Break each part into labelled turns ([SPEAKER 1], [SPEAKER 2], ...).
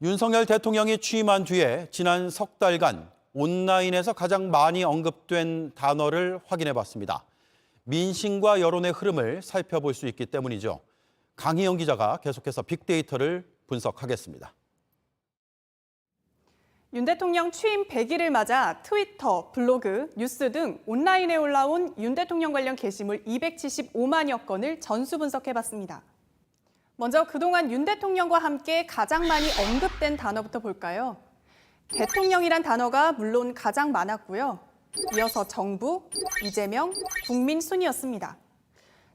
[SPEAKER 1] 윤석열 대통령이 취임한 뒤에 지난 석 달간 온라인에서 가장 많이 언급된 단어를 확인해 봤습니다. 민심과 여론의 흐름을 살펴볼 수 있기 때문이죠. 강희영 기자가 계속해서 빅데이터를 분석하겠습니다.
[SPEAKER 2] 윤 대통령 취임 100일을 맞아 트위터, 블로그, 뉴스 등 온라인에 올라온 윤 대통령 관련 게시물 275만여 건을 전수 분석해봤습니다. 먼저 그동안 윤 대통령과 함께 가장 많이 언급된 단어부터 볼까요? 대통령이란 단어가 물론 가장 많았고요. 이어서 정부, 이재명, 국민 순이었습니다.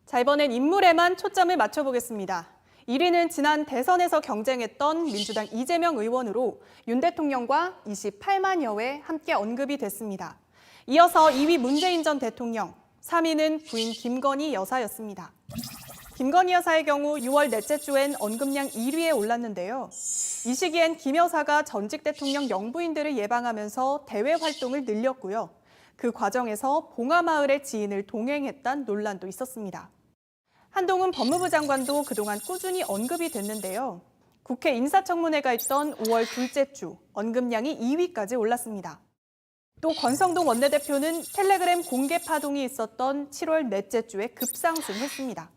[SPEAKER 2] 자, 이번엔 인물에만 초점을 맞춰보겠습니다. 1위는 지난 대선에서 경쟁했던 민주당 이재명 의원으로 윤 대통령과 28만여 회 함께 언급이 됐습니다. 이어서 2위 문재인 전 대통령, 3위는 부인 김건희 여사였습니다. 김건희 여사의 경우 6월 넷째 주엔 언급량 1위에 올랐는데요. 이 시기엔 김 여사가 전직 대통령 영부인들을 예방하면서 대외 활동을 늘렸고요. 그 과정에서 봉하마을의 지인을 동행했다는 논란도 있었습니다. 한동훈 법무부 장관도 그동안 꾸준히 언급이 됐는데요. 국회 인사청문회가 있던 5월 둘째 주 언급량이 2위까지 올랐습니다. 또 권성동 원내대표는 텔레그램 공개 파동이 있었던 7월 넷째 주에 급상승했습니다.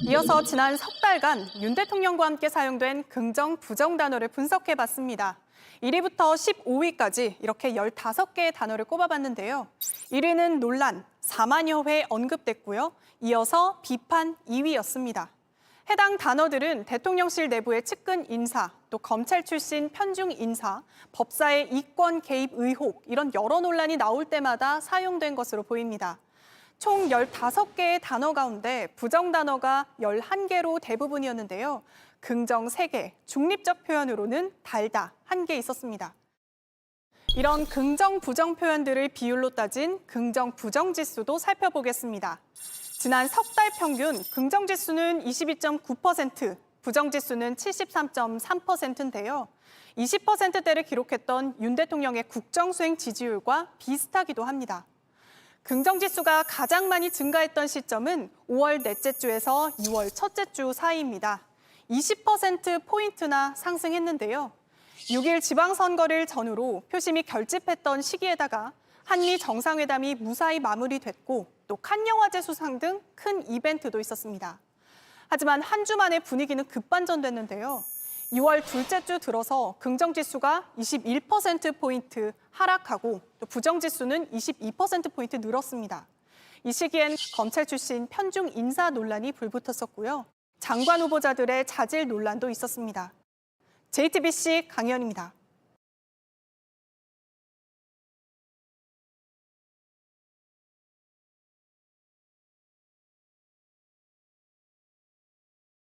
[SPEAKER 2] 이어서 지난 석 달간 윤 대통령과 함께 사용된 긍정, 부정 단어를 분석해봤습니다. 1위부터 15위까지 이렇게 15개의 단어를 꼽아봤는데요. 1위는 논란, 4만여 회 언급됐고요. 이어서 비판 2위였습니다. 해당 단어들은 대통령실 내부의 측근 인사, 또 검찰 출신 편중 인사, 법사의 이권 개입 의혹, 이런 여러 논란이 나올 때마다 사용된 것으로 보입니다. 총 15개의 단어 가운데 부정 단어가 11개로 대부분이었는데요. 긍정 3개, 중립적 표현으로는 달다 1개 있었습니다. 이런 긍정, 부정 표현들을 비율로 따진 긍정, 부정 지수도 살펴보겠습니다. 지난 석 달 평균 긍정 지수는 22.9%, 부정 지수는 73.3%인데요. 20%대를 기록했던 윤 대통령의 국정수행 지지율과 비슷하기도 합니다. 긍정지수가 가장 많이 증가했던 시점은 5월 넷째 주에서 6월 첫째 주 사이입니다. 20%포인트나 상승했는데요. 6일 지방선거를 전후로 표심이 결집했던 시기에다가 한미 정상회담이 무사히 마무리됐고 또 칸 영화제 수상 등 큰 이벤트도 있었습니다. 하지만 한 주 만에 분위기는 급반전됐는데요. 6월 둘째 주 들어서 긍정지수가 21%포인트 하락하고 또 부정지수는 22%포인트 늘었습니다. 이 시기엔 검찰 출신 편중 인사 논란이 불붙었었고요. 장관 후보자들의 자질 논란도 있었습니다. JTBC 강희연입니다.